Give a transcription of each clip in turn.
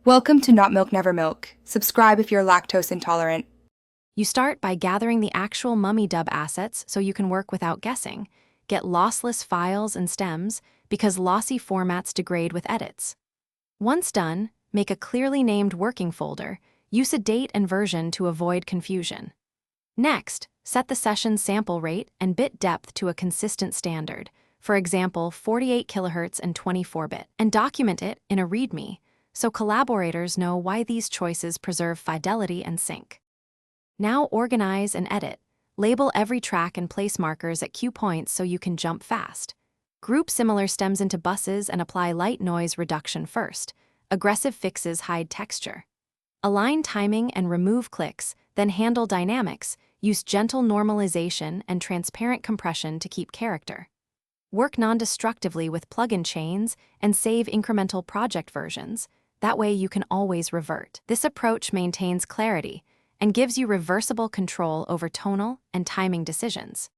Welcome to Not Milk Never Milk. Subscribe if you're lactose intolerant. You start by gathering the actual mummy dub assets so you can work without guessing. Get lossless files and stems because lossy formats degrade with edits. Once done, make a clearly named working folder. Use a date and version to avoid confusion. Next, set the session's sample rate and bit depth to a consistent standard, for example 48 kHz and 24-bit, and document it in a README so collaborators know why these choices preserve fidelity and sync. Now organize and edit. Label every track and place markers at cue points so you can jump fast. Group similar stems into buses and apply light noise reduction first. Aggressive fixes hide texture. Align timing and remove clicks, then handle dynamics. Use gentle normalization and transparent compression to keep character. Work non-destructively with plugin chains and save incremental project versions. That way you can always revert. This approach maintains clarity and gives you reversible control over tonal and timing decisions.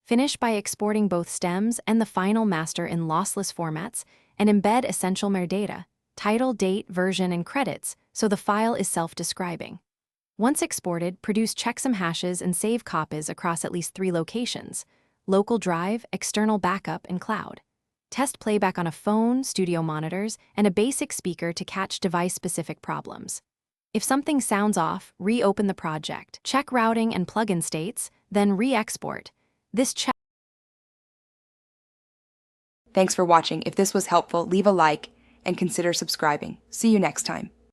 Finish by exporting both stems and the final master in lossless formats and embed essential metadata, title, date, version, and credits so the file is self-describing. Once exported, produce checksum hashes and save copies across at least 3 locations: local drive, external backup, and cloud. Test playback on a phone, studio monitors, and a basic speaker to catch device-specific problems. If something sounds off, reopen the project, check routing and plugin states, then re-export. Thanks for watching. If this was helpful, leave a like and consider subscribing. See you next time.